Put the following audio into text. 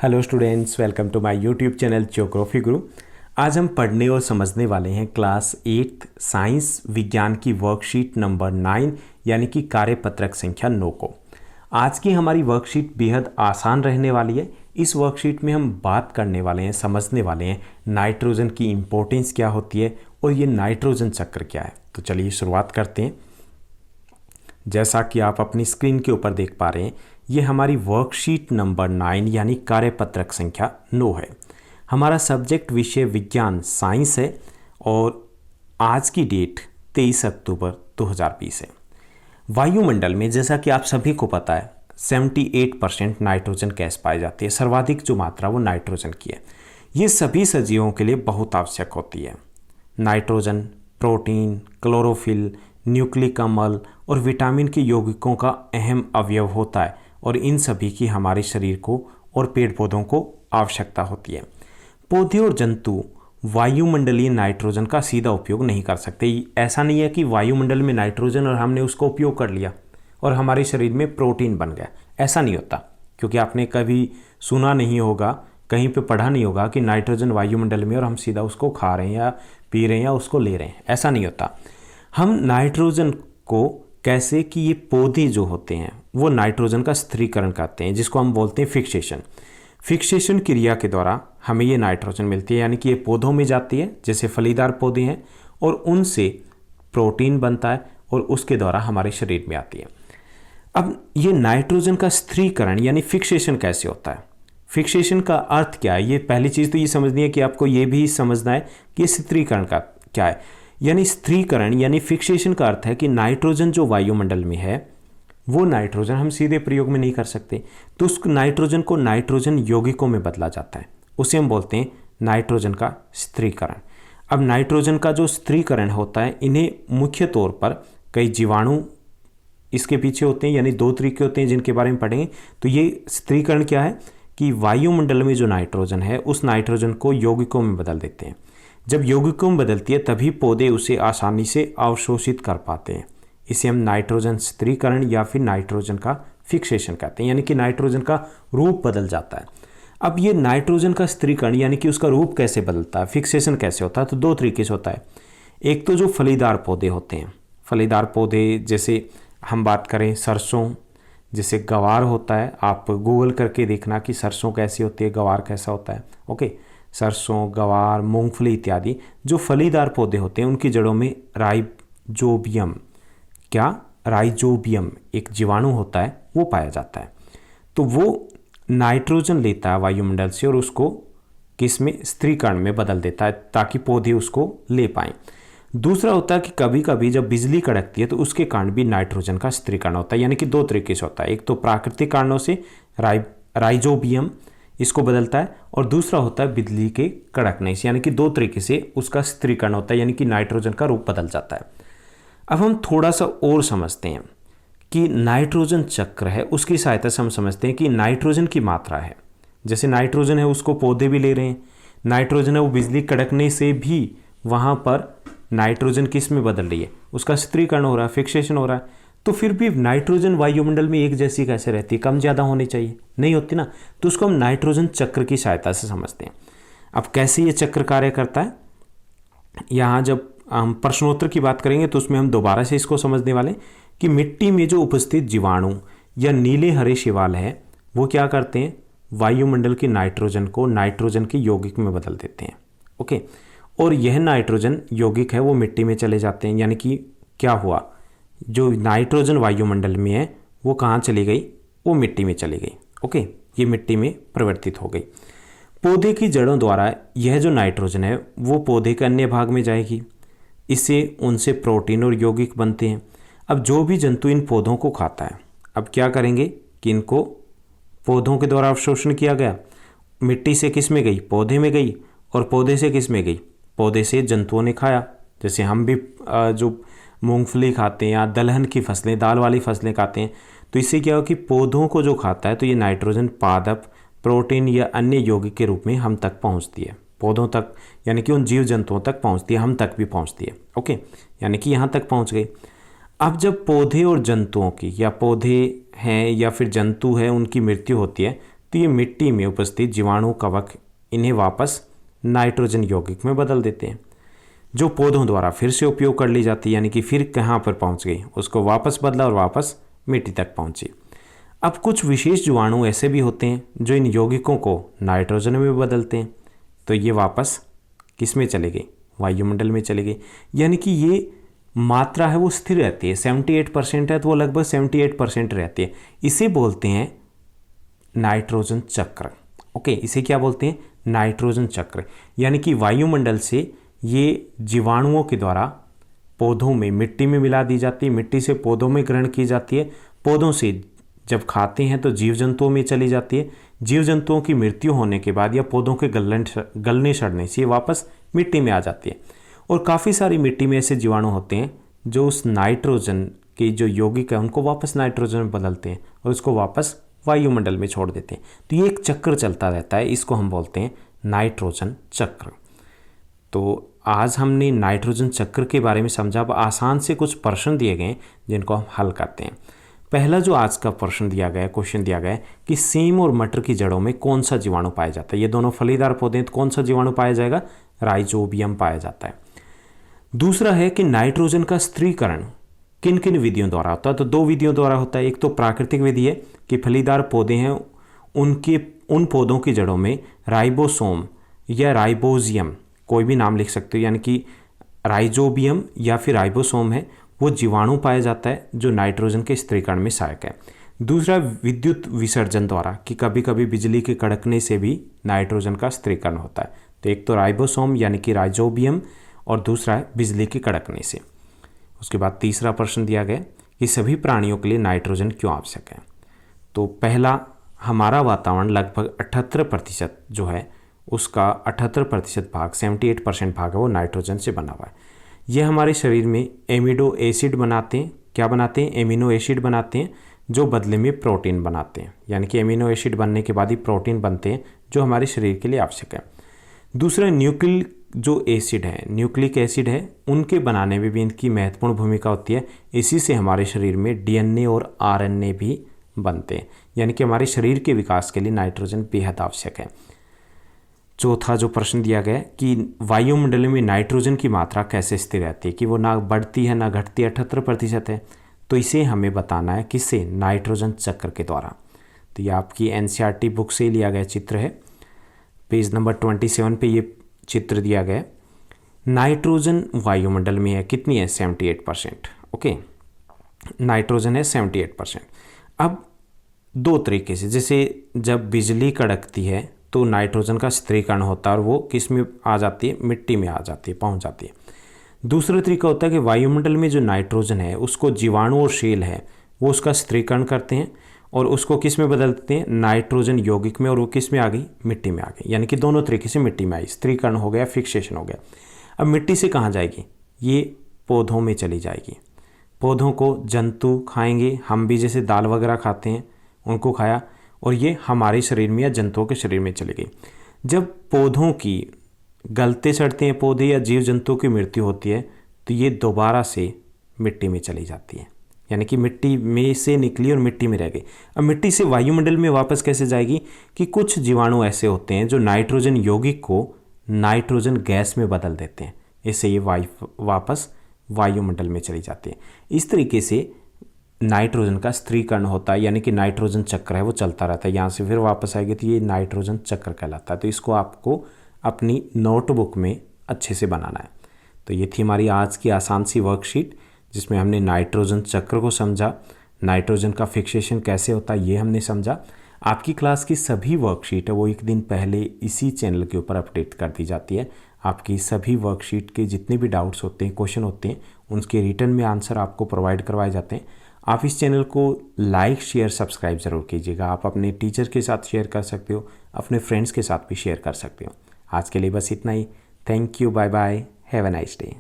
Hello students, welcome to my YouTube channel Geography Guru. आज हम पढ़ने और समझने वाले हैं क्लास 8 साइंस विज्ञान की वर्कशीट नंबर 9 यानी कि कार्यपत्रक संख्या 9 को। आज की हमारी वर्कशीट बेहद आसान रहने वाली है। इस वर्कशीट में हम बात करने वाले हैं, समझने वाले हैं नाइट्रोजन की इम्पोर्टेंस क्या होती है और ये नाइट्रोजन चक्र क्या है। तो चलिए शुरुआत करते हैं। जैसा कि आप अपनी स्क्रीन के ऊपर देख पा रहे हैं, ये हमारी वर्कशीट नंबर 9 यानी कार्यपत्रक संख्या 9 है। हमारा सब्जेक्ट विषय विज्ञान साइंस है और आज की डेट 23 अक्टूबर 2020 है। वायुमंडल में जैसा कि आप सभी को पता है 78% नाइट्रोजन गैस पाई जाती है। सर्वाधिक जो मात्रा वो नाइट्रोजन की है। ये सभी सजीवों के लिए बहुत आवश्यक होती है। नाइट्रोजन प्रोटीन, क्लोरोफिल, न्यूक्लिक अम्ल और विटामिन के यौगिकों का अहम अवयव होता है और इन सभी की हमारे शरीर को और पेड़ पौधों को आवश्यकता होती है। पौधे और जंतु वायुमंडलीय नाइट्रोजन का सीधा उपयोग नहीं कर सकते। ऐसा नहीं है कि वायुमंडल में नाइट्रोजन और हमने उसको उपयोग कर लिया और हमारे शरीर में प्रोटीन बन गया। ऐसा नहीं होता, क्योंकि आपने कभी सुना नहीं होगा, कहीं पे पढ़ा नहीं होगा कि नाइट्रोजन वायुमंडल में और हम सीधा उसको खा रहे हैं या पी रहे हैं या उसको ले रहे हैं। ऐसा नहीं होता। हम नाइट्रोजन को कैसे कि ये पौधे जो होते हैं वो नाइट्रोजन का स्थिरीकरण करते हैं, जिसको हम बोलते हैं फिक्सेशन। फिक्सेशन क्रिया के द्वारा हमें ये नाइट्रोजन मिलती है, यानी कि ये पौधों में जाती है, जैसे फलीदार पौधे हैं, और उनसे प्रोटीन बनता है और उसके द्वारा हमारे शरीर में आती है। अब ये नाइट्रोजन का स्थिरीकरण यानी फिक्सेशन कैसे होता है, फिक्सेशन का अर्थ क्या है, ये पहली चीज़ तो ये समझनी है कि आपको ये भी समझना है कि ये स्थिरीकरण का क्या है। यानी स्थिरीकरण यानी फिक्सेशन का अर्थ है कि नाइट्रोजन जो वायुमंडल में है वो नाइट्रोजन हम सीधे प्रयोग में नहीं कर सकते, तो उस नाइट्रोजन को नाइट्रोजन यौगिकों में बदला जाता है। उसे हम बोलते हैं नाइट्रोजन का स्थिरीकरण। अब नाइट्रोजन का जो स्थिरीकरण होता है, इन्हें मुख्य तौर पर कई जीवाणु इसके पीछे होते हैं, यानी दो तरीके होते हैं जिनके बारे में पढ़ेंगे। तो ये स्थिरीकरण क्या है कि वायुमंडल में जो नाइट्रोजन है उस नाइट्रोजन को यौगिकों में बदल देते हैं। जब यौगिकों में बदलती है तभी पौधे उसे आसानी से अवशोषित कर पाते हैं। इसे हम नाइट्रोजन स्थिरीकरण या फिर नाइट्रोजन का फिक्सेशन कहते हैं, यानी कि नाइट्रोजन का रूप बदल जाता है। अब ये नाइट्रोजन का स्थिरीकरण यानी कि उसका रूप कैसे बदलता है, फिक्सेशन कैसे होता है, तो दो तरीके से होता है। एक तो जो फलीदार पौधे होते हैं, फलीदार पौधे जैसे हम बात करें सरसों, जैसे गवार होता है, आप गूगल करके देखना कि सरसों कैसी होती है, गवार कैसा होता है। ओके, सरसों, गवार, मूंगफली इत्यादि जो फलीदार पौधे होते हैं उनकी जड़ों में राइजोबियम एक जीवाणु होता है, वो पाया जाता है। तो वो नाइट्रोजन लेता है वायुमंडल से और उसको किस में, स्थिरीकरण में बदल देता है ताकि पौधे उसको ले पाएं। दूसरा होता है कि कभी कभी जब बिजली कड़कती है तो उसके कारण भी नाइट्रोजन का स्थिरीकरण होता है, यानी कि दो तरीके से होता है। एक तो प्राकृतिक कारणों से राइजोबियम इसको बदलता है और दूसरा होता है बिजली के कड़कने से, यानी कि दो तरीके से उसका स्थिरीकरण होता है, यानी कि नाइट्रोजन का रूप बदल जाता है। अब हम थोड़ा सा और समझते हैं कि नाइट्रोजन चक्र है, उसकी सहायता से हम समझते हैं कि नाइट्रोजन की मात्रा है। जैसे नाइट्रोजन है उसको पौधे भी ले रहे हैं, नाइट्रोजन है वो बिजली कड़कने से भी वहाँ पर नाइट्रोजन किस में बदल रही है, उसका स्थिरीकरण हो रहा है, फिक्सेशन हो रहा है। तो फिर भी नाइट्रोजन वायुमंडल में एक जैसी कैसे रहती है, कम ज़्यादा होनी चाहिए, नहीं होती ना। तो उसको हम नाइट्रोजन चक्र की सहायता से समझते हैं। अब कैसे ये चक्र कार्य करता है, यहाँ जब हम प्रश्नोत्तर की बात करेंगे तो उसमें हम दोबारा से इसको समझने वाले कि मिट्टी में जो उपस्थित जीवाणु या नीले हरे शिवाल है वो क्या करते हैं, वायुमंडल के नाइट्रोजन को नाइट्रोजन के यौगिक में बदल देते हैं। ओके, और यह नाइट्रोजन यौगिक है वो मिट्टी में चले जाते हैं, यानी कि क्या हुआ, जो नाइट्रोजन वायुमंडल में है वो कहाँ चली गई, वो मिट्टी में चली गई। ओके, ये मिट्टी में परिवर्तित हो गई। पौधे की जड़ों द्वारा यह जो नाइट्रोजन है वो पौधे के अन्य भाग में जाएगी, इससे उनसे प्रोटीन और यौगिक बनते हैं। अब जो भी जंतु इन पौधों को खाता है, अब क्या करेंगे कि इनको पौधों के द्वारा अवशोषण किया गया, मिट्टी से किस में गई, पौधे में गई, और पौधे से किस में गई, पौधे से जंतुओं ने खाया। जैसे हम भी जो मूंगफली खाते हैं या दलहन की फसलें, दाल वाली फसलें खाते हैं, तो इससे क्या हो कि पौधों को जो खाता है तो ये नाइट्रोजन पादप, प्रोटीन या अन्य यौगिक के रूप में हम तक पहुंचती है, पौधों तक, यानी कि उन जीव जंतुओं तक पहुंचती है, हम तक भी पहुंचती है। ओके, यानी कि यहाँ तक पहुंच गई। अब जब पौधे और जंतुओं की, या पौधे हैं या फिर जंतु है, उनकी मृत्यु होती है तो ये मिट्टी में उपस्थित जीवाणु, कवक इन्हें वापस नाइट्रोजन यौगिक में बदल देते हैं, जो पौधों द्वारा फिर से उपयोग कर ली जाती है, यानी कि फिर कहाँ पर पहुँच गई, उसको वापस बदला और वापस मिट्टी तक पहुँची। अब कुछ विशेष जीवाणु ऐसे भी होते हैं जो इन यौगिकों को नाइट्रोजन में बदलते हैं, तो ये वापस किस में चले गए, वायुमंडल में चले गए। यानी कि ये मात्रा है वो स्थिर रहती है, 78% है तो वो लगभग 78% रहती है। इसे बोलते हैं नाइट्रोजन चक्र। ओके, इसे क्या बोलते हैं, नाइट्रोजन चक्र। यानी कि वायुमंडल से ये जीवाणुओं के द्वारा पौधों में, मिट्टी में मिला दी जाती है, मिट्टी से पौधों में ग्रहण की जाती है, पौधों से जब खाते हैं तो जीव जंतुओं में चली जाती है, जीव जंतुओं की मृत्यु होने के बाद या पौधों के गलने सड़ने से वापस मिट्टी में आ जाती है। और काफ़ी सारी मिट्टी में ऐसे जीवाणु होते हैं जो उस नाइट्रोजन के जो यौगिक है उनको वापस नाइट्रोजन में बदलते हैं और उसको वापस वायुमंडल में छोड़ देते हैं। तो ये एक चक्र चलता रहता है, इसको हम बोलते हैं नाइट्रोजन चक्र। तो आज हमने नाइट्रोजन चक्र के बारे में समझा। अब आसान से कुछ प्रश्न दिए गए जिनको हम हल करते हैं। पहला जो आज का प्रश्न दिया गया है, क्वेश्चन दिया गया है कि सेम और मटर की जड़ों में कौन सा जीवाणु पाया जाता है। ये दोनों फलीदार पौधे हैं तो कौन सा जीवाणु पाया जाएगा, राइजोबियम पाया जाता है। दूसरा है कि नाइट्रोजन का स्त्रीकरण किन किन विधियों द्वारा होता है, तो दो विधियों द्वारा होता है। एक तो प्राकृतिक विधि है कि फलीदार पौधे हैं उन पौधों की जड़ों में राइबोसोम या राइबोजियम, कोई भी नाम लिख सकते हो, यानी कि राइजोबियम या फिर राइबोसोम है, वो जीवाणु पाया जाता है जो नाइट्रोजन के स्त्रीकरण में सहायक है। दूसरा विद्युत विसर्जन द्वारा कि कभी कभी बिजली के कड़कने से भी नाइट्रोजन का स्त्रीकरण होता है। तो एक तो राइबोसोम यानी कि राइजोबियम और दूसरा है बिजली के कड़कने से। उसके बाद तीसरा प्रश्न दिया गया कि सभी प्राणियों के लिए नाइट्रोजन क्यों आवश्यक है। तो पहला, हमारा वातावरण लगभग 78% जो है उसका 78% भाग, 78% भाग है वो नाइट्रोजन से बना हुआ है। यह हमारे शरीर में एमिनो एसिड बनाते हैं। क्या बनाते हैं, एमिनो एसिड बनाते हैं जो बदले में प्रोटीन बनाते हैं। यानी कि एमिनो एसिड बनने के बाद ही प्रोटीन बनते हैं जो हमारे शरीर के लिए आवश्यक है। दूसरा, न्यूक्लिक जो एसिड है, न्यूक्लिक एसिड है, उनके बनाने में भी इनकी महत्वपूर्ण भूमिका होती है। इसी से हमारे शरीर में डीएनए और आरएनए भी बनते हैं। यानी कि हमारे शरीर के विकास के लिए नाइट्रोजन बेहद आवश्यक है। चौथा जो प्रश्न दिया गया कि वायुमंडल में नाइट्रोजन की मात्रा कैसे स्थिर रहती है, कि वो ना बढ़ती है ना घटती है, 78% है। तो इसे हमें बताना है किससे, नाइट्रोजन चक्र के द्वारा। तो ये आपकी एनसीईआरटी बुक से लिया गया चित्र है। पेज नंबर 27 पे ये चित्र दिया गया। नाइट्रोजन वायुमंडल में है, कितनी है, 78%। ओके, नाइट्रोजन है 78%। अब दो तरीके से, जैसे जब बिजली कड़कती है तो नाइट्रोजन का स्त्रीकरण होता है और वो किस में आ जाती है, मिट्टी में आ जाती है, पहुंच जाती है। दूसरा तरीका होता है कि वायुमंडल में जो नाइट्रोजन है उसको जीवाणु और शेल है वो उसका स्त्रीकरण करते हैं और उसको किस में बदलते हैं, नाइट्रोजन यौगिक में, और वो किस में आ गई, मिट्टी में आ गई। यानी कि दोनों तरीके से मिट्टी में आई, स्त्रीकरण हो गया, फिक्सेशन हो गया। अब मिट्टी से कहाँ जाएगी, ये पौधों में चली जाएगी। पौधों को जंतु खाएंगे, हम भी जैसे दाल वगैरह खाते हैं उनको खाया, और ये हमारे शरीर में या जंतुओं के शरीर में चली गई। जब पौधों की गलते सड़ते हैं पौधे या जीव जंतुओं की मृत्यु होती है तो ये दोबारा से मिट्टी में चली जाती है। यानी कि मिट्टी में से निकली और मिट्टी में रह गई। अब मिट्टी से वायुमंडल में वापस कैसे जाएगी, कि कुछ जीवाणु ऐसे होते हैं जो नाइट्रोजन यौगिक को नाइट्रोजन गैस में बदल देते हैं, इससे ये वापस वायुमंडल में चली जाती है। इस तरीके से नाइट्रोजन का स्त्रीकरण होता है, यानी कि नाइट्रोजन चक्र है वो चलता रहता है। यहाँ से फिर वापस आएगी तो ये नाइट्रोजन चक्र कहलाता है। तो इसको आपको अपनी नोटबुक में अच्छे से बनाना है। तो ये थी हमारी आज की आसान सी वर्कशीट जिसमें हमने नाइट्रोजन चक्र को समझा, नाइट्रोजन का फिक्सेशन कैसे होता है ये हमने समझा। आपकी क्लास की सभी वर्कशीट है वो एक दिन पहले इसी चैनल के ऊपर अपडेट कर दी जाती है। आपकी सभी वर्कशीट के जितने भी डाउट्स होते हैं, क्वेश्चन होते हैं, उनके रिटर्न में आंसर आपको प्रोवाइड करवाए जाते हैं। आप इस चैनल को लाइक, शेयर, सब्सक्राइब ज़रूर कीजिएगा। आप अपने टीचर के साथ शेयर कर सकते हो, अपने फ्रेंड्स के साथ भी शेयर कर सकते हो। आज के लिए बस इतना ही। Thank you, bye bye, have a nice day.